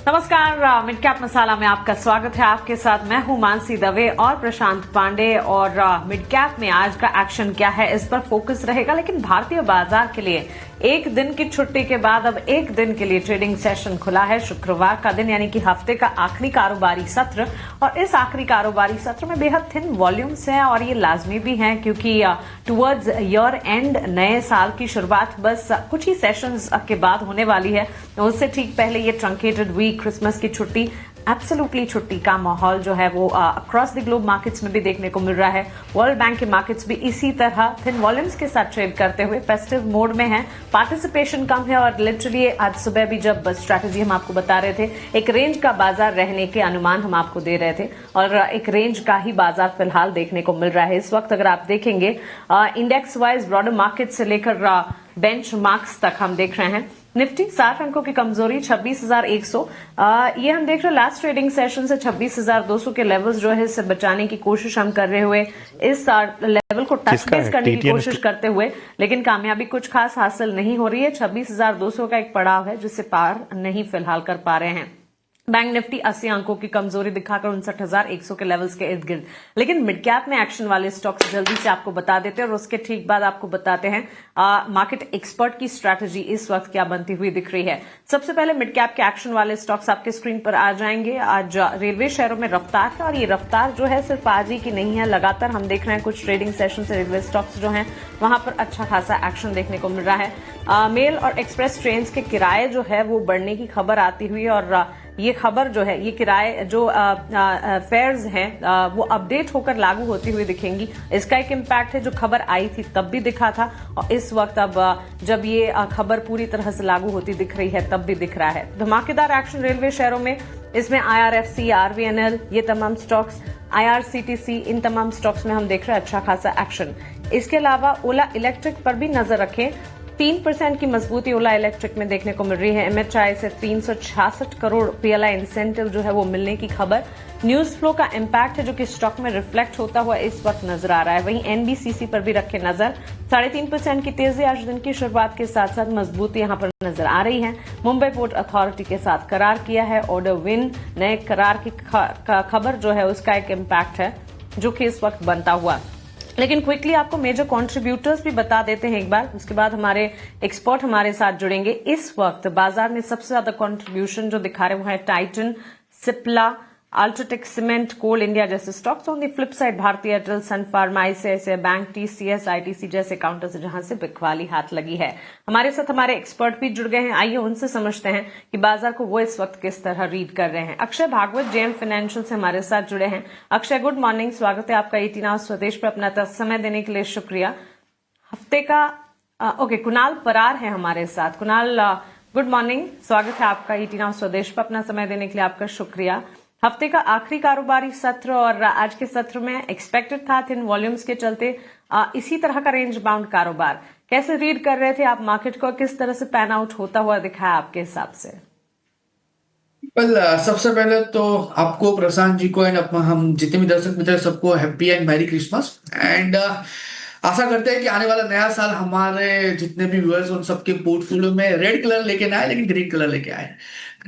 नमस्कार, mid cap मसाला में आपका स्वागत है। आपके साथ मैं हूं मानसी दवे और प्रशांत पांडे। और मिड कैप में आज का एक्शन क्या है इस पर फोकस रहेगा। लेकिन भारतीय बाजार के लिए एक दिन की छुट्टी के बाद अब एक दिन के लिए ट्रेडिंग सेशन खुला है। शुक्रवार का दिन यानी कि हफ्ते का आखिरी कारोबारी सत्र, और इस आखिरी कारोबारी सत्र में बेहद थिन वॉल्यूम्स हैं और ये लाजमी भी हैं क्योंकि टुवर्ड्स ईयर एंड नए साल की शुरुआत बस कुछ ही सेशंस के बाद होने वाली है। उससे ठीक पहले ये ट्रंकेटेड वीक, क्रिसमस की छुट्टी, एब्सोल्युटली छुट्टी का माहौल जो है वो अक्रॉस द ग्लोब मार्केट्स में भी देखने को मिल रहा है। वर्ल्ड बैंक के मार्केट्स भी इसी तरह थिन वॉल्यूम्स के साथ ट्रेड करते हुए फेस्टिव मोड में है। पार्टिसिपेशन कम है और लिटरली आज सुबह भी जब स्ट्रैटेजी हम आपको बता रहे थे, एक रेंज का बाजार रहने के अनुमान हम आपको दे रहे थे और एक रेंज का ही बाजार फिलहाल देखने को मिल रहा है इस वक्त। अगर आप देखेंगे इंडेक्स वाइज ब्रॉडर मार्केट से लेकर बेंच मार्क्स तक हम देख रहे हैं। निफ्टी 60 अंकों की कमजोरी 26,100, ये हम देख रहे हैं लास्ट ट्रेडिंग सेशन से 26,200 के लेवल्स जो है इसे बचाने की कोशिश हम कर रहे हुए, इस लेवल को टच बेस करने की कोशिश करते हुए, लेकिन कामयाबी कुछ खास हासिल नहीं हो रही है। 26,200 का एक पड़ाव है जिसे पार नहीं फिलहाल कर पा रहे हैं। बैंक निफ्टी 80 अंकों की कमजोरी दिखाकर 59,100 के लेवल्स के इर्द गिर्द। लेकिन मिड कैप में एक्शन वाले स्टॉक्स जल्दी से आपको बता देते हैं और उसके ठीक बाद आपको बताते हैं मार्केट एक्सपर्ट की स्ट्रैटेजी इस वक्त क्या बनती हुई दिख रही है। सबसे पहले मिड कैप के एक्शन वाले स्टॉक्स आपके स्क्रीन पर आ जाएंगे। आज रेलवे शेयरों में रफ्तार है और ये रफ्तार जो है सिर्फ आज ही की नहीं है, लगातार हम देख रहे हैं कुछ ट्रेडिंग सेशन से रेलवे स्टॉक्स जो हैं वहां पर अच्छा खासा एक्शन देखने को मिल रहा है। मेल और एक्सप्रेस ट्रेन के किराए जो है वो बढ़ने की खबर आती हुई और ये खबर जो है, ये किराए जो फेयर्स हैं वो अपडेट होकर लागू होती हुई दिखेंगी। इसका एक इम्पैक्ट है, जो खबर आई थी तब भी दिखा था और इस वक्त अब जब ये खबर पूरी तरह से लागू होती दिख रही है तब भी दिख रहा है। धमाकेदार एक्शन रेलवे शेयरों में, इसमें IRFC, RVNL, ये तमाम स्टॉक्स, IRCTC, इन तमाम स्टॉक्स में हम देख रहे हैं अच्छा खासा एक्शन। इसके अलावा ओला इलेक्ट्रिक पर भी नजर रखें। 3% की मजबूती ओला इलेक्ट्रिक में देखने को मिल रही है। MHI से 366 करोड़ PLI इंसेंटिव जो है वो मिलने की खबर। न्यूज फ्लो का इम्पैक्ट है जो कि स्टॉक में रिफ्लेक्ट होता हुआ इस वक्त नजर आ रहा है। वहीं NBCC पर भी रखे नजर। 3.5% की तेजी आज दिन की शुरुआत के साथ साथ मजबूती यहां पर नजर आ रही है। मुंबई पोर्ट अथॉरिटी के साथ करार किया है, ऑर्डर विन, नए करार की खबर जो है उसका एक इम्पैक्ट है जो कि इस वक्त बनता हुआ। लेकिन क्विकली आपको मेजर कंट्रीब्यूटर्स भी बता देते हैं एक बार, उसके बाद हमारे एक्सपर्ट हमारे साथ जुड़ेंगे। इस वक्त बाजार में सबसे ज्यादा कंट्रीब्यूशन जो दिखा रहे हैं वो है Titan, Cipla, UltraTech cement, Coal India जैसे stocks. On the flip side Bharti Airtel, Sun Pharma, ICICI bank, TCS, ITC जैसे काउंटर से जहां से बिकवाली हाथ लगी है। हमारे साथ हमारे एक्सपर्ट भी जुड़ गए हैं, आइए उनसे समझते हैं कि बाजार को वो इस वक्त किस तरह रीड कर रहे हैं। अक्षय भागवत JM फाइनेंशियल से हमारे साथ जुड़े हैं। अक्षय, गुड मॉर्निंग, स्वागत है आपका 18 आवर्स स्वदेश पर, अपना समय देने के लिए शुक्रिया। हफ्ते का ओके, कुणाल परार है हमारे साथ। कुणाल, गुड मॉर्निंग, स्वागत है आपका 18 आवर्स स्वदेश पर, अपना समय देने के लिए आपका शुक्रिया। हफ्ते का आखिरी कारोबारी सत्र और आज के सत्र में एक्सपेक्टेड था थिन वॉल्यूम्स के चलते इसी तरह का रेंज बाउंड कारोबार, कैसे रीड कर रहे थे आप मार्केट को, किस तरह से पैन आउट होता हुआ दिखा आपके हिसाब से? सबसे पहले तो आपको, प्रशांत जी को एंड हम जितने भी दर्शक मित्र सबको happy and merry Christmas. And आशा करते हैं कि आने वाला नया साल हमारे जितने भी व्यूअर्स उन सबके पोर्टफोलियो में रेड कलर लेके ना आए लेकिन ग्रीन कलर लेके आए।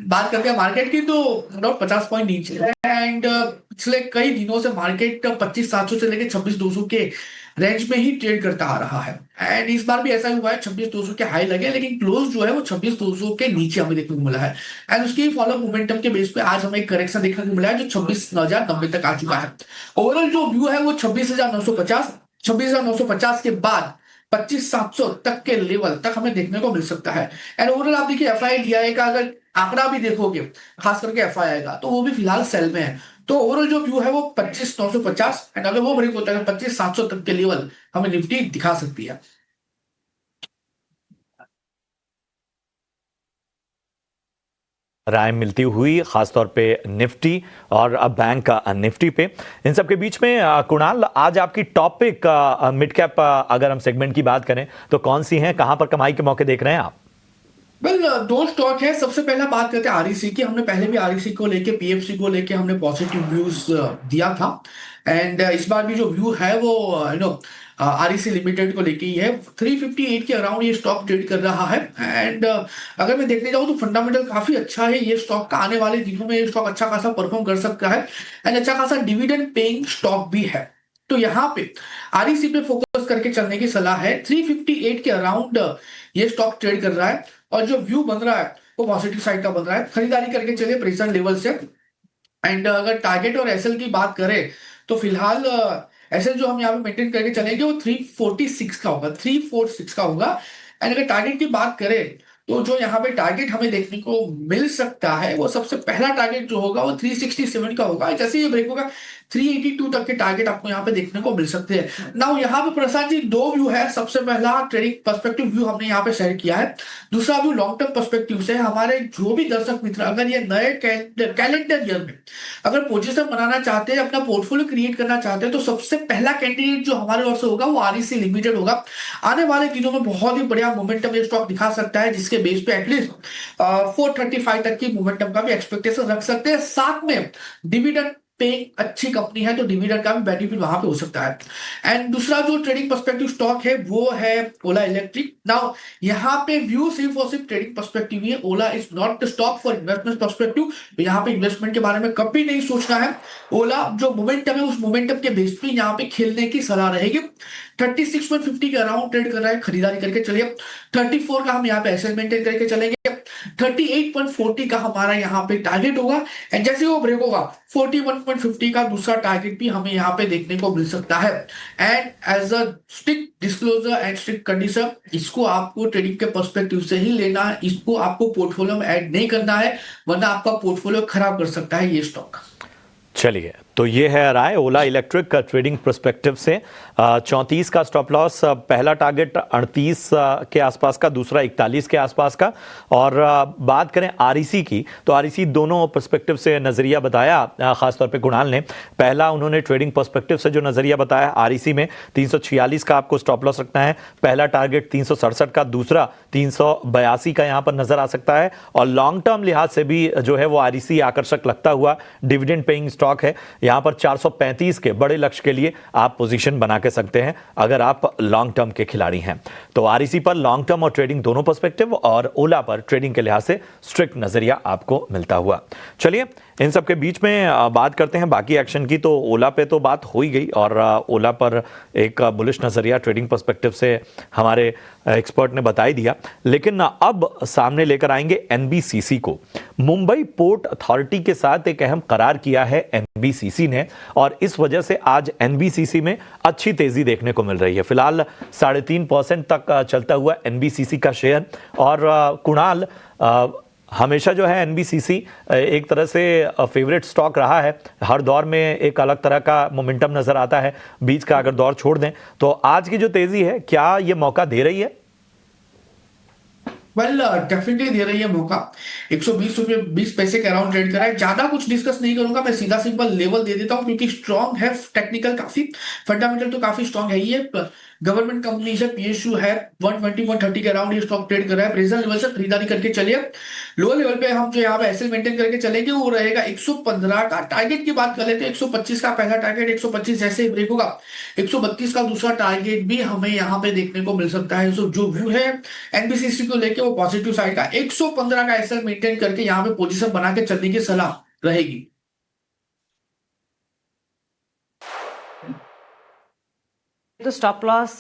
बात करते हैं मार्केट की, तो 50 पॉइंट नीचे है एंड पिछले कई दिनों से मार्केट 25,700 से लेकर 26,200 के रेंज में ही ट्रेड करता आ रहा है। एंड इस बार भी ऐसा ही हुआ है, 26,200 के हाई लगे लेकिन क्लोज जो है वो 26,200 के नीचे हमें देखने को मिला है। एंड उसकी फॉलो मोमेंटम के बेस पे आज हमें एक करेक्शन देखने को मिला है जो 26,090 तक आ चुका है। ओवरऑल जो व्यू है वो 26,950 के बाद 25,700 तक के लेवल तक हमें देखने को मिल सकता है। एंड ओवरऑल आप देखिए FII का अगर आंकड़ा भी देखोगे, खास करके FII का, तो वो भी फिलहाल सेल में है। तो ओवरऑल जो व्यू है वो 25,950 एंड अगर वो ब्रेक होता है 25,700 तक के लेवल हमें निफ्टी दिखा सकती है। राय मिलती हुई खासतौर पे निफ्टी और अब बैंक का निफ्टी पे। इन सब के बीच में कुणाल, आज आपकी टॉपिक मिड कैप अगर हम सेगमेंट की बात करें तो कौन सी हैं, कहां पर कमाई के मौके देख रहे हैं आप? दो स्टॉक है। सबसे पहला बात करते हैं REC की। हमने पहले भी REC को लेके, PFC को लेके हमने पॉजिटिव व्यूज दिया था एंड इस बार भी जो व्यू है वो आरईसी लिमिटेड को लेके ही है। 358 के अराउंड ये स्टॉक ट्रेड कर रहा है। एंड अगर मैं देखने जाऊँ तो फंडामेंटल काफी अच्छा है ये स्टॉक का। आने वाले दिनों में ये स्टॉक अच्छा खासा परफॉर्म कर सकता है एंड अच्छा खासा डिविडेंड पेइंग स्टॉक भी है। तो यहाँ पे आरईसी पे फोकस करके चलने की सलाह है। 358 के अराउंड ये स्टॉक ट्रेड कर रहा है और जो व्यू बन रहा है वो पॉजिटिव साइड का बन रहा है। खरीदारी करके चलिए प्रेजेंट लेवल से। एंड अगर टारगेट और एसएल की बात करें तो फिलहाल एसएल जो हम यहाँ पे मेंटेन करके चलेंगे वो 346 का होगा, 346 का होगा। एंड अगर टारगेट की बात करें तो जो यहाँ पे टारगेट हमें देखने को मिल सकता है वो सबसे पहला टारगेट जो होगा वो 367 का होगा। जैसे ये ब्रेक होगा 382 तक के टारगेट आपको यहाँ पे देखने को मिल सकते हैं। नाउ यहाँ पे प्रसाद जी दो व्यू है। सबसे पहला ट्रेडिंग पर्सपेक्टिव व्यू हमने यहाँ पे शेयर किया है। दूसरा व्यू लॉन्ग टर्म पर्सपेक्टिव से। हमारे जो भी दर्शक मित्र अगर ये नए कैलेंडर ईयर में अगर पोजीशन बनाना चाहते हैं, अपना पोर्टफोलियो क्रिएट करना चाहते हैं, तो सबसे पहला कैंडिडेट जो हमारे ओर से होगा वो आरईसी लिमिटेड होगा। आने वाले दिनों में बहुत ही बढ़िया मोमेंटम ये स्टॉक दिखा सकता है, जिसके बेस पे एटलीस्ट 435 तक की मोमेंटम का भी एक्सपेक्टेशन रख सकते हैं। साथ में डिविडेंड पेइंग अच्छी कंपनी है तो डिविडेंड का भी बेनिफिट वहां पे हो सकता है। एंड दूसरा जो ट्रेडिंग पर्सपेक्टिव स्टॉक है वो है ओला इलेक्ट्रिक। नाउ यहाँ पे व्यू सिर्फ और सिर्फ ट्रेडिंग पर्सपेक्टिव ही है। Ola is not the stock for investment perspective. तो यहाँ पे इन्वेस्टमेंट के बारे में कभी नहीं सोचना है। ओला जो मोमेंटम है उस मोमेंटम के बेस पे यहाँ पे खेलने की सलाह रहेगी। 36.50 के अराउंड ट्रेड कर रहा है, खरीदारी करके चलिए। 34 का हम यहाँ पे एसएल मेंटेन करके चलेंगे। 38.40 का हमारा यहाँ पे टारगेट होगा एंड जैसे वो ब्रेक होगा 41.50 का दूसरा टारगेट भी हमें यहाँ पे देखने को मिल सकता है। And as a strict disclosure and strict condition, इसको आपको ट्रेडिंग के पर्सपेक्टिव से ही लेना है। इसको आपको पोर्टफोलियो में ऐड नहीं करना है, वरना आपका पोर्टफोलियो खराब कर सकता है ये स्टॉक। चलिए, तो ये है राय ओला इलेक्ट्रिक का ट्रेडिंग पर्सपेक्टिव से। 34 का स्टॉप लॉस, पहला टारगेट 38 के आसपास का, दूसरा 41 के आसपास का। और बात करें आरईसी की तो आरईसी दोनों पर्सपेक्टिव से नज़रिया बताया, खासतौर पे कुणाल ने। पहला उन्होंने ट्रेडिंग पर्सपेक्टिव से जो नज़रिया बताया, आरईसी में 346 का आपको स्टॉप लॉस रखना है, पहला टारगेट 367 का, दूसरा 382 का यहाँ पर नजर आ सकता है। और लॉन्ग टर्म लिहाज से भी जो है वो आरईसी आकर्षक लगता हुआ डिविडेंड पेइंग स्टॉक है। यहां पर 435 के बड़े लक्ष्य के लिए आप पोजीशन बना के सकते हैं अगर आप लॉन्ग टर्म के खिलाड़ी हैं। तो आरईसी पर लॉन्ग टर्म और ट्रेडिंग दोनों पर्सपेक्टिव और ओला पर ट्रेडिंग के लिहाज से स्ट्रिक्ट नजरिया आपको मिलता हुआ। चलिए, इन सब के बीच में बात करते हैं बाकी एक्शन की। तो ओला पे तो बात हो ही गई और ओला पर एक बुलिश नजरिया ट्रेडिंग पर्सपेक्टिव से हमारे एक्सपर्ट ने बता ही दिया। लेकिन अब सामने लेकर आएंगे एनबीसीसी को। मुंबई पोर्ट अथॉरिटी के साथ एक अहम करार किया है एनबीसीसी ने और इस वजह से आज एनबीसीसी में अच्छी तेजी देखने को मिल रही है। फिलहाल 3.5% तक चलता हुआ एनबीसीसी का शेयर। और कुणाल, हमेशा जो है एनबीसीसी एक तरह से फेवरेट स्टॉक रहा है। हर दौर में एक अलग तरह का मोमेंटम नजर आता है। बीच का अगर दौर छोड़ दें तो आज की जो तेजी है, क्या ये मौका दे रही है? वेल डेफिनेटली दे रही है मौका। 120 रुपये 20 पैसे के अराउंड ट्रेड करा है। ज्यादा कुछ डिस्कस नहीं करूंगा, मैं सीधा सिंपल लेवल दे देता हूं क्योंकि स्ट्रॉन्ग है, टेक्निकल काफी, फंडामेंटल तो काफी स्ट्रॉन्ग है। ये गवर्नमेंट कंपनी से पीएसयू है। 120 130 के अराउंड ये स्टॉक ट्रेड कर रहा है। प्रेजेंट लेवल से खरीदारी करके चलिए। लो लेवल पे हम जो यहाँ पे एसएल मेंटेन करके चलेंगे वो रहेगा 115 का। टारगेट की बात कर लेते हैं, 125 का पहला टारगेट, 125 जैसे ही ब्रेक होगा 132 का दूसरा टारगेट भी हमें यहाँ पे देखने को मिल सकता है। सो जो व्यू है एनबीसीसी को लेके वो पॉजिटिव साइड का। 115 का एसएल मेंटेन करके यहाँ पे पोजीशन बना के चलने की सलाह रहेगी। तो स्टॉप लॉस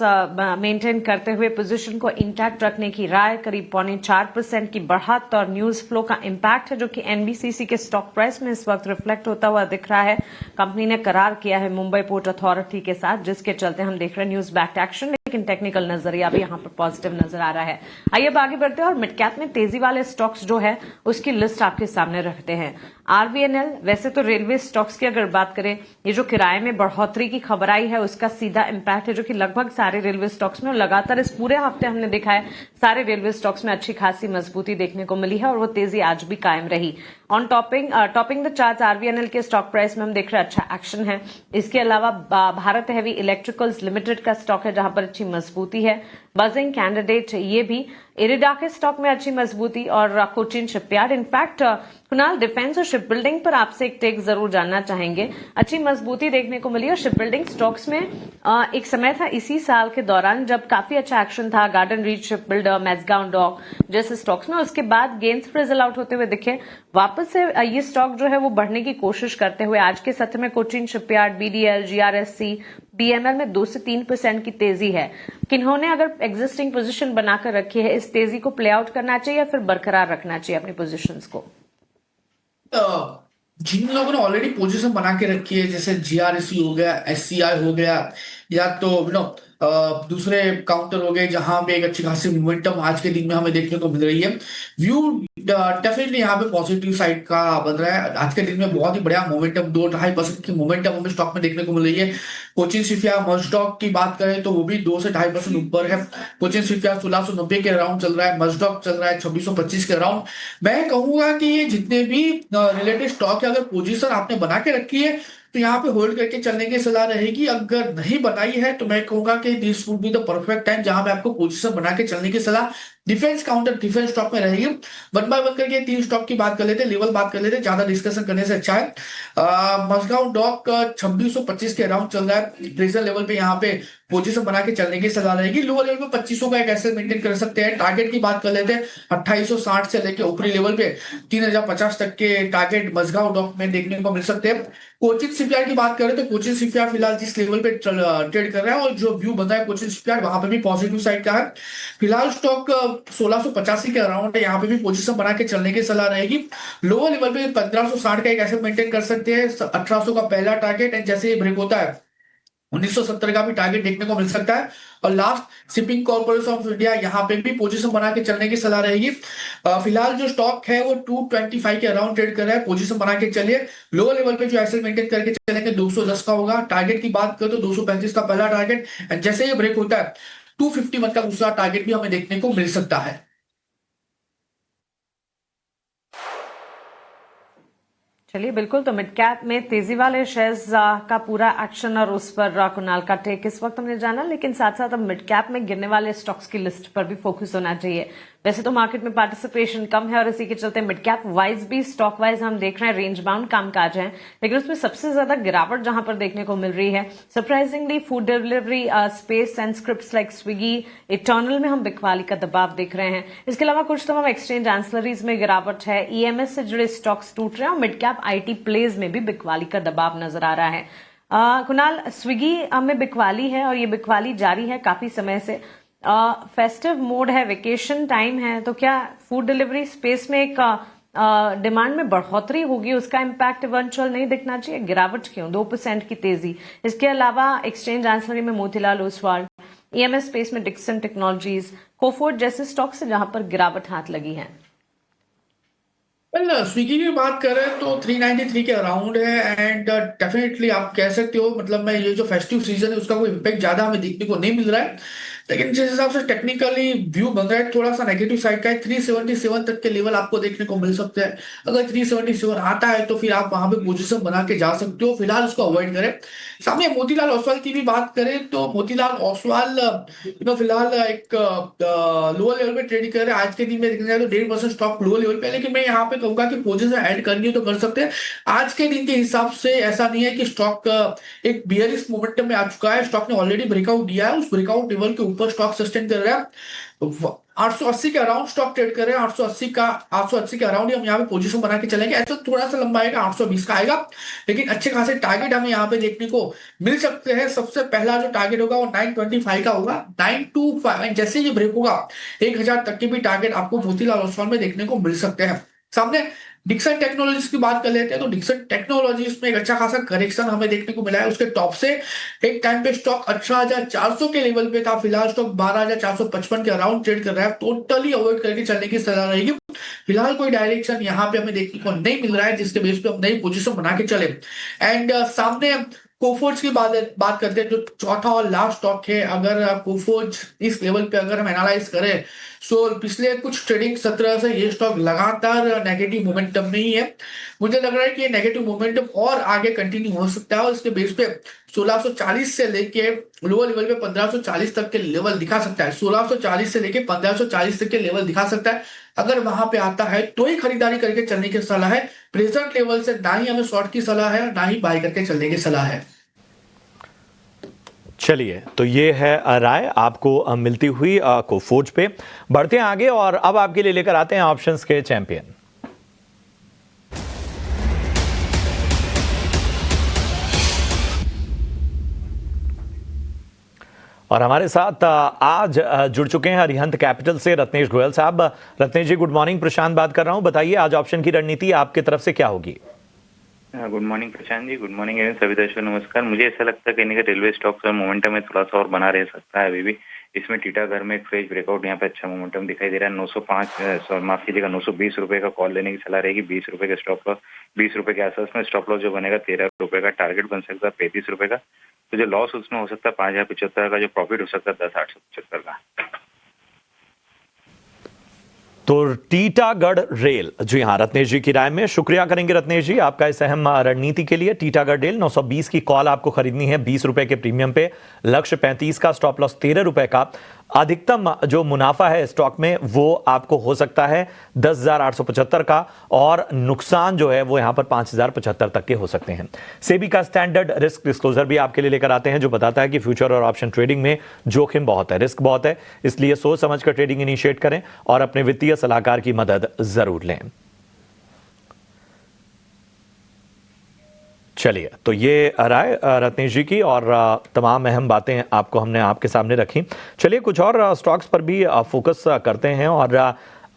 मेंटेन करते हुए पोजीशन को इंटैक्ट रखने की राय। करीब 4.25% की बढ़त और न्यूज फ्लो का इंपैक्ट है जो कि एनबीसीसी के स्टॉक प्राइस में इस वक्त रिफ्लेक्ट होता हुआ दिख रहा है। कंपनी ने करार किया है मुंबई पोर्ट अथॉरिटी के साथ, जिसके चलते हम देख रहे हैं न्यूज बैक्ड एक्शन, लेकिन टेक्निकल नजरिया भी यहाँ पर पॉजिटिव नजर आ रहा है। आइए अब आगे बढ़ते हैं और मिड कैप में तेजी वाले स्टॉक्स जो है उसकी लिस्ट आपके सामने रखते हैं। आरबीएनएल, वैसे तो रेलवे स्टॉक्स की अगर बात करें, ये जो किराए में बढ़ोतरी की खबर आई है उसका सीधा इंपैक्ट है जो कि लगभग सारे रेलवे स्टॉक्स में, लगातार इस पूरे हफ्ते हमने देखा है सारे रेलवे स्टॉक्स में अच्छी खासी मजबूती देखने को मिली है और वो तेजी आज भी कायम रही। On topping the charts RBNL के स्टॉक प्राइस में हम देख रहे हैं अच्छा एक्शन है। इसके अलावा भारत हेवी इलेक्ट्रिकल्स लिमिटेड का स्टॉक है जहां पर अच्छी मजबूती है। बजिंग कैंडिडेट ये भी। इरिडा के स्टॉक में अच्छी मजबूती और Cochin shipyard. In fact Kunal, defence और शिप बिल्डिंग पर आपसे एक टेक जरूर जानना चाहेंगे। अच्छी मजबूती देखने को मिली और शिप बिल्डिंग स्टॉक्स में एक समय था इसी साल के दौरान जब काफी अच्छा एक्शन था, garden reach shipbuilder, Mazagon dock जैसे स्टॉक्स में। उसके बाद गेंस फ्रिजल आउट होते हुए दिखे। वापस से ये स्टॉक जो है वो बढ़ने की कोशिश करते हुए आज के सत्र में Cochin shipyard, BDL, GRSC, BML में 2 से 3% की तेजी है। किन्होंने अगर एग्जिस्टिंग पोजीशन बनाकर रखी है, इस तेजी को प्ले आउट करना चाहिए या फिर बरकरार रखना चाहिए अपनी पोजीशंस को? जिन लोगों ने ऑलरेडी पोजीशन बना के रखी है, जैसे जीआरएससी हो गया, एससीआई हो गया, या तो दूसरे काउंटर हो गए जहां पे एक अच्छी खासी मोमेंटम आज के दिन में हमें देखने को मिल रही है। व्यू डेफिनेटली यहाँ पे पॉजिटिव साइड का बन रहा है। आज के दिन में बहुत ही बढ़िया मोमेंटम, 2-2.5% की मोमेंटम हमें स्टॉक में देखने को मिल रही है। कोचिन शिपयार्ड मस्डॉक की बात करें तो वो भी 2 से 2.5% ऊपर है। कोचिन शिपयार्ड 1690 के अराउंड चल रहा है, मस्डॉक चल रहा है 2625 के अराउंड। मैं कहूंगा कि ये जितने भी रिलेटेड स्टॉक है, अगर पोजीशन आपने बना के रखी है तो यहाँ पे होल्ड करके चलने की सलाह रहेगी। अगर नहीं बनाई है तो मैं कहूंगा कि this would be the perfect time जहां पे आपको पोजीशन बना के चलने की सलाह डिफेंस काउंटर डिफेंस स्टॉक में रहेगी। वन बाय वन करके 3 स्टॉक की बात कर लेते, लेवल बात कर लेते, ज्यादा डिस्कशन करने से अच्छा है। मसगांव डॉक 2625 के अराउंड चल रहा है। प्रेशर लेवल पे यहाँ पे पोजीशन बना के चलने की सलाह रहेगी। लोअर लेवल पे 2500 का एक एसेट मेंटेन कर सकते हैं। टारगेट की बात कर लेते हैं, 2860 से लेके ऊपरी लेवल पे 3050 तक के टारगेट मसगांव डॉक में देखने को मिल सकते हैं। कोचिन शिपयार्ड की बात करें तो कोचिन शिपयार्ड फिलहाल जिस लेवल पे ट्रेड कर रहा है और जो व्यू बन रहा है कोचिन शिपयार्ड, वहां पे भी पॉजिटिव साइड का है। फिलहाल स्टॉक 1685 के अराउंड है, यहाँ पे भी पोजीशन बना के चलने की सलाह रहेगी। लोअर लेवल पे 1560 का एक एसेट मेंटेन कर सकते हैं। 1800 का पहला टारगेट है, जैसे ये ब्रेक होता है 1970 का भी टारगेट देखने को मिल सकता है। और last shipping corporation of India, यहाँ पे भी पोजीशन बना के चलने की सलाह रहेगी। फिलहाल जो स्टॉक है वो 225 के अराउंड ट्रेड कर रहा है, पोजीशन बना के चलिए। लोअर लेवल पे जो एसेट मेंटेन करके चलेंगे 210 का होगा। टारगेट की बात करें तो 235 का पहला टारगेट, जैसे ये ब्रेक होता है 251 का दूसरा टारगेट भी हमें देखने को मिल सकता है। चलिए, बिल्कुल। तो मिड कैप में तेजी वाले शेयर्स का पूरा एक्शन और उस पर कुणाल का टेक इस वक्त हमने जाना, लेकिन साथ साथ अब मिड कैप में गिरने वाले स्टॉक्स की लिस्ट पर भी फोकस होना चाहिए। वैसे तो मार्केट में पार्टिसिपेशन कम है और इसी के चलते मिड कैप वाइज भी स्टॉक वाइज हम देख रहे हैं रेंज बाउंड कामकाज है, लेकिन उसमें सबसे ज्यादा गिरावट जहां पर देखने को मिल रही है surprisingly food delivery space and scripts like Swiggy, eternal में हम बिकवाली का दबाव देख रहे हैं। इसके अलावा कुछ तमाम एक्सचेंज एंसलरीज में गिरावट है, ईएमएस से जुड़े स्टॉक्स टूट रहे हैं और मिड कैप आईटी प्लेज में भी बिकवाली का दबाव नजर आ रहा है। कुणाल, स्विगी में बिकवाली है और ये बिकवाली जारी है काफी समय से। फेस्टिव मोड है, वेकेशन टाइम है, तो क्या फूड डिलीवरी स्पेस में एक डिमांड में बढ़ोतरी होगी, उसका इम्पैक्ट इवेंचुअल नहीं दिखना चाहिए? गिरावट क्यों? 2% की तेजी। इसके अलावा एक्सचेंज एंसलरी में मोतीलाल ओसवाल, ईएमएस स्पेस में डिक्सन टेक्नोलॉजीज, कोफोर्ड जैसे स्टॉक्स से जहां पर गिरावट हाथ लगी है। स्विगी की बात करें तो 393 के अराउंड है एंड डेफिनेटली आप कह सकते हो, मतलब मैं ये जो फेस्टिव सीजन है उसका कोई इम्पैक्ट ज्यादा हमें देखने को नहीं मिल रहा है, लेकिन जिस हिसाब से टेक्निकली व्यू बन रहा है थोड़ा सा नेगेटिव साइड का है। 377 तक के लेवल आपको देखने को मिल सकते हैं। अगर 377 आता है तो फिर आप वहां पे पोजीशन बना के जा सकते हो, फिलहाल उसको अवॉइड करें। सामने मोतीलाल ओसवाल की भी बात करें तो मोतीलाल ओसवाल फिलहाल एक लोअर लेवल पे ट्रेडिंग कर रहे हैं। आज के दिन में देखने जाए तो 1.5% स्टॉक लोअर लेवल पे, लेकिन मैं यहाँ पे कहूंगा कि पोजीशन ऐड करनी है तो कर सकते हैं। आज के दिन के हिसाब से ऐसा नहीं है कि स्टॉक एक बियरिश मोमेंटम में आ चुका है। स्टॉक ने ऑलरेडी ब्रेकआउट दिया है, उस ब्रेकआउट लेवल के ऊपर स्टॉक सस्टेन कर रहा है। 880 के अराउंड स्टॉक ट्रेड कर रहे हैं। 880 के अराउंड हम यहाँ पे पोजीशन बना के चलेंगे। ऐसा थोड़ा सा लंबा आएगा, 820 का आएगा, लेकिन अच्छे खासे टारगेट हमें यहाँ पे देखने को मिल सकते हैं। सबसे पहला जो टारगेट होगा वो 925 का होगा, 925। जैसे ये ब्रेक होगा 1000 तक के भी टारगेट आपको मोतीलाल ओसवाल में देखने को मिल सकते हैं। सामने डिक्सन टेक्नोलॉजीज की बात कर लेते हैं तो डिक्सन टेक्नोलॉजीज में एक अच्छा खासा करेक्शन हमें देखने को मिला है। उसके टॉप से एक टाइम पे स्टॉक 18,400 के लेवल पे था, फिलहाल स्टॉक 12,455 के अराउंड ट्रेड कर रहा है। टोटली अवॉइड करके चलने की सलाह रहेगी। फिलहाल कोई डायरेक्शन यहाँ पे हमें देखने को नहीं मिल रहा है जिसके बेस पे हम नई पोजीशन बना के चले। एंड सामने कोफोर्ज की बात करते हैं, जो चौथा और लास्ट स्टॉक है। अगर कोफोर्ज इस लेवल पे अगर हम एनालाइज करें, सो पिछले कुछ ट्रेडिंग सत्र से ये स्टॉक लगातार नेगेटिव मोमेंटम में ही है। मुझे लग रहा है कि ये नेगेटिव मोमेंटम और आगे कंटिन्यू हो सकता है और इसके बेस पे 1640 से लेके लोअर लेवल पे 1540 तक के लेवल दिखा सकता है। 1640 से लेके 1540 तक के लेवल दिखा सकता है। अगर वहां पे आता है तो ही खरीदारी करके चलने की सलाह है। प्रेजेंट लेवल से ना ही हमें शॉर्ट की सलाह है, ना ही बाय करके चलने की सलाह है। चलिए, तो ये है राय आपको मिलती हुई कोफोर्ज पे। बढ़ते हैं आगे और अब आपके लिए लेकर आते हैं ऑप्शंस के चैंपियन। और हमारे साथ आज जुड़ चुके हैं अरिहंत कैपिटल से रत्नेश गोयल साहब। रत्नेश जी गुड मॉर्निंग, प्रशांत बात कर रहा हूं। बताइए आज ऑप्शन की रणनीति आपकी तरफ से क्या होगी? Good morning Prashant ji, good morning सभी दर्शकों नमस्कार। मुझे ऐसा लगता है कि रेलवे स्टॉक का मोमेंटम में थोड़ा सा और बना रह सकता है अभी भी। इसमें टीटागढ़ में एक फ्रेश ब्रेकआउट यहाँ पे अच्छा मोमेंटम दिखाई दे रहा है। 905 माफ कीजिएगा 920 रुपए का कॉल लेने की सलाह रहेगी। 20 रुपए का स्टॉप लॉस, 20 रुपए के आसपास में स्टॉप लॉस जो बनेगा 13 रुपए का। टारगेट बन सकता है 35 रुपए का। तो जो लॉस उसमें हो सकता है 5075 का, जो प्रॉफिट हो सकता है 10,875 का। तो टीटागढ़ रेल, जी हाँ, रत्नेश जी की राय में शुक्रिया करेंगे रत्नेश जी आपका इस अहम रणनीति के लिए। टीटागढ़ रेल 920 की कॉल आपको खरीदनी है 20 रुपए के प्रीमियम पे, लक्ष्य 35 का, स्टॉप लॉस 13 रुपए का। अधिकतम जो मुनाफा है स्टॉक में वो आपको हो सकता है 10,875 का और नुकसान जो है वो यहां पर 5,075 तक के हो सकते हैं। सेबी का स्टैंडर्ड रिस्क डिस्क्लोजर भी आपके लिए लेकर आते हैं जो बताता है कि फ्यूचर और ऑप्शन ट्रेडिंग में जोखिम बहुत है, रिस्क बहुत है, इसलिए सोच समझ कर ट्रेडिंग इनिशिएट करें और अपने वित्तीय सलाहकार की मदद जरूर लें। चलिए, तो ये राय रत्नेश जी की और तमाम अहम बातें आपको हमने आपके सामने रखी। चलिए कुछ और स्टॉक्स पर भी फोकस करते हैं और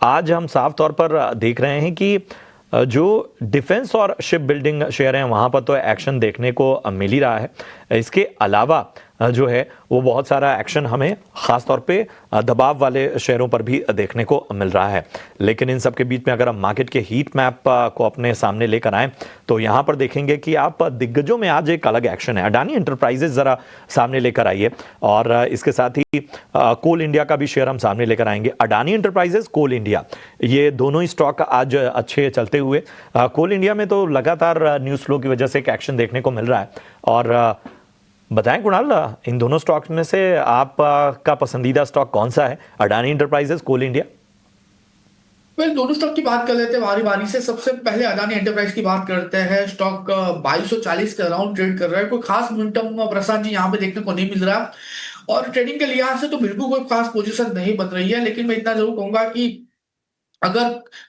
आज हम साफ तौर पर देख रहे हैं कि जो डिफेंस और शिप बिल्डिंग शेयर हैं वहां पर तो एक्शन देखने को मिल ही रहा है। इसके अलावा जो है वो बहुत सारा एक्शन हमें खासतौर पे दबाव वाले शेयरों पर भी देखने को मिल रहा है। लेकिन इन सब के बीच में अगर हम मार्केट के हीट मैप को अपने सामने लेकर आए तो यहां पर देखेंगे कि आप दिग्गजों में आज एक अलग एक्शन है। अडानी एंटरप्राइजेस जरा सामने लेकर आइए और इसके साथ ही कोल इंडिया का भी शेयर हम सामने लेकर आएंगे। अडानी एंटरप्राइजेस, कोल इंडिया, ये दोनों ही स्टॉक आज अच्छे चलते हुए। कोल इंडिया में तो लगातार न्यूज फ्लो की वजह से एक एक्शन देखने को मिल रहा है। और बताएं कुणाल, इन दोनों स्टॉक्स में से आपका पसंदीदा स्टॉक कौन सा है, अडानी एंटरप्राइजेस, कोल इंडिया? दोनों स्टॉक की बात कर लेते हैं बारी बारी से। सबसे पहले अडानी एंटरप्राइज की बात करते हैं। स्टॉक 2240 के अराउंड ट्रेड कर रहा है। कोई खास मोमेंटम प्रशांत जी यहाँ पे देखने को नहीं मिल रहा और ट्रेडिंग के लिहाज से तो बिल्कुल कोई खास पोजीशन नहीं बन रही है। लेकिन मैं इतना जरूर कहूंगा कि अगर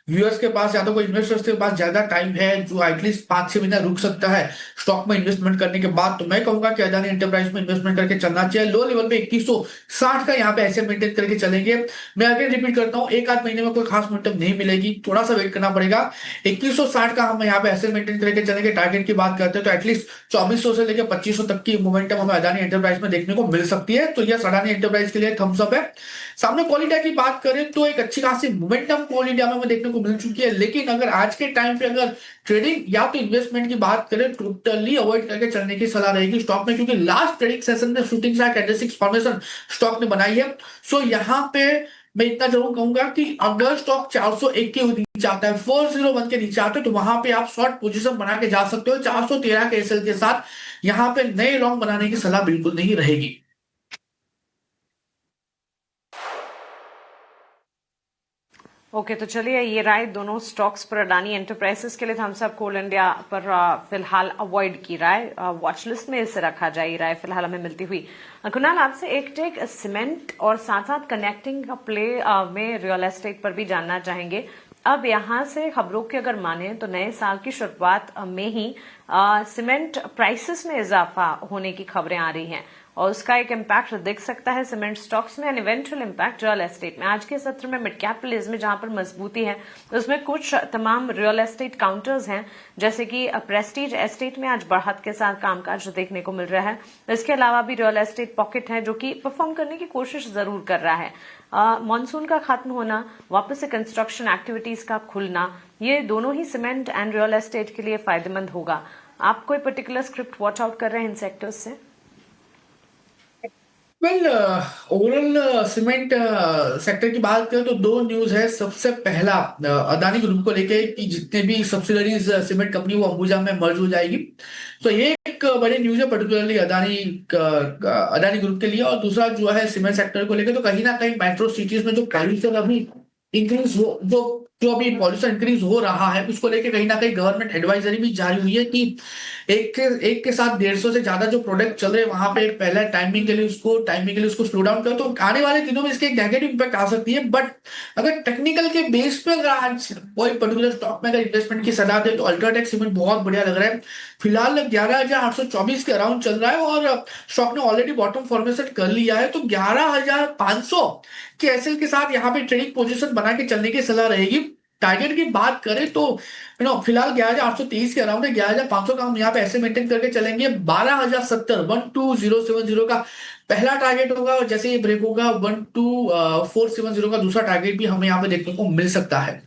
व्यूअर्स के पास या तो कोई इन्वेस्टर्स के पास ज्यादा टाइम है जो एटलीस्ट 5-6 महीना रुक सकता है स्टॉक में इन्वेस्टमेंट करने के बाद, तो मैं कहूंगा कि अडानी एंटरप्राइज में इन्वेस्टमेंट करके चलना चाहिए। लो लेवल पे 2160 का यहाँ पे ऐसे मेंटेन करके चलेंगे। मैं अगेन रिपीट करता हूँ, एक आध महीने में कोई खास मोमेंटम नहीं मिलेगी, थोड़ा सा वेट करना पड़ेगा। 2160 का हम यहाँ पे ऐसे मेंटेन करके चलेंगे। टारगेट की बात करते हैं तो एटलीस्ट 2400 से लेकर 2500 तक की मोमेंटम हमें अडानी एंटरप्राइज में देखने को मिल सकती है। तो यस, अडानी एंटरप्राइज के लिए थम्स अप है। सामने कोल इंडिया की बात करें तो एक अच्छी खासी मोमेंटम कोल इंडिया में देखने को मिल चुकी है। लेकिन अगर आज के टाइम पे अगर ट्रेडिंग या तो इन्वेस्टमेंट की बात करें, टोटली अवॉइड करके चलने की सलाह रहेगी स्टॉक में, क्योंकि लास्ट ट्रेडिंग सेशन में shooting star candlesticks formation stock ने बनाई है। सो यहाँ पे मैं इतना जरूर कहूंगा कि अगर स्टॉक 401 के नीचे आता है, 401 के नीचे आता है, तो वहां पे आप शॉर्ट पोजीशन बना के जा सकते हो। 413 के एसएल के साथ यहाँ पे नए लॉन्ग बनाने की सलाह बिल्कुल नहीं रहेगी। ओके, तो चलिए ये राय दोनों स्टॉक्स पर अडानी एंटरप्राइजेस के लिए थम्स अप, कोल इंडिया पर फिलहाल अवॉइड की राय, वॉच लिस्ट में इसे रखा जाए। ये राय फिलहाल हमें मिलती हुई। कुणाल, आपसे एक टेक सीमेंट और साथ साथ कनेक्टिंग का प्ले में रियल एस्टेट पर भी जानना चाहेंगे। अब यहां से खबरों की अगर माने तो नए साल की शुरुआत में ही सीमेंट प्राइसेस में इजाफा होने की खबरें आ रही हैं और उसका एक इम्पैक्ट दिख सकता है सीमेंट स्टॉक्स में and eventual impact real estate में। आज के सत्र में मिड कैप प्लेज में जहां पर मजबूती है उसमें कुछ तमाम रियल एस्टेट काउंटर्स हैं, जैसे कि प्रेस्टीज एस्टेट में आज बढ़त के साथ कामकाज देखने को मिल रहा है। इसके अलावा भी रियल एस्टेट पॉकेट है जो कि परफॉर्म करने की कोशिश जरूर कर रहा है। मॉनसून का खत्म होना, वापस से कंस्ट्रक्शन एक्टिविटीज का खुलना, ये दोनों ही सीमेंट एंड रियल एस्टेट के लिए फायदेमंद होगा। आप कोई पर्टिकुलर स्क्रिप्ट वॉच आउट कर रहे हैं इन सेक्टर्स से? वेल, ओवरऑल सीमेंट सेक्टर की बात करें तो दो न्यूज है। सबसे पहला अदानी ग्रुप को लेके कि जितने भी सब्सिडरीज सीमेंट कंपनी वो अंबुजा में मर्ज हो जाएगी। तो ये एक बड़ी न्यूज है पर्टिकुलरली अदानी ग्रुप के लिए। और दूसरा जो है सीमेंट सेक्टर को लेकर, तो कहीं ना कहीं मेट्रो सिटीज में जो पॉल्यूशन अभी इंक्रीज हो जो अभी पॉल्यूशन इंक्रीज हो रहा है, उसको लेके कहीं ना कहीं गवर्नमेंट एडवाइजरी भी जारी हुई है कि एक के साथ 150 से ज्यादा जो प्रोडक्ट चल रहे हैं वहां पे पहला टाइमिंग के लिए उसको स्लो डाउन करो। तो आने वाले दिनों में इसके एक नेगेटिव इंपैक्ट आ सकती है। बट अगर टेक्निकल के बेस पे अगर आज कोई पर्टिकुलर स्टॉक में अगर इन्वेस्टमेंट की सलाह दे तो अल्ट्राटेक सीमेंट बहुत बढ़िया लग रहा है। फिलहाल 11,824 के अराउंड चल रहा है और स्टॉक ने ऑलरेडी बॉटम फॉर्मेशन कर लिया है। तो 11,500 के एसएल के साथ यहाँ पे ट्रेडिंग पोजीशन बना के चलने की सलाह रहेगी। टारगेट की बात करें तो फिलहाल 11,823 के अराउंड है। 11,500 का हम यहाँ पे ऐसे मेंटेन करके चलेंगे। 12,070 का पहला टारगेट होगा और जैसे ये ब्रेक होगा 12,470 का दूसरा टारगेट भी हमें यहाँ पे देखने को मिल सकता है।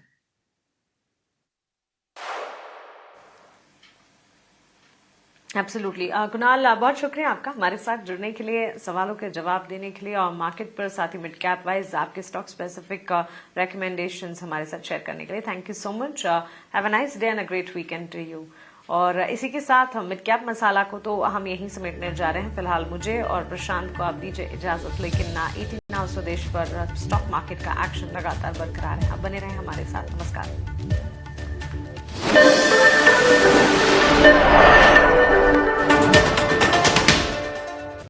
एब्सोल्युटली कुणाल, बहुत शुक्रिया आपका हमारे साथ जुड़ने के लिए, सवालों के जवाब देने के लिए और मार्केट पर साथ ही मिड कैप वाइज आपके स्टॉक स्पेसिफिक रिकमेंडेशंस हमारे साथ शेयर करने के लिए। Thank you so much. Have a nice day and a great weekend to you. और इसी के साथ मिड कैप मसाला को तो हम यहीं समेटने जा रहे हैं। फिलहाल मुझे और प्रशांत को आप दीजिए इजाजत, लेकिन 18 नाउ स्वदेश पर स्टॉक मार्केट का एक्शन लगातार बरकरार है। आप बने रहें हमारे साथ। नमस्कार।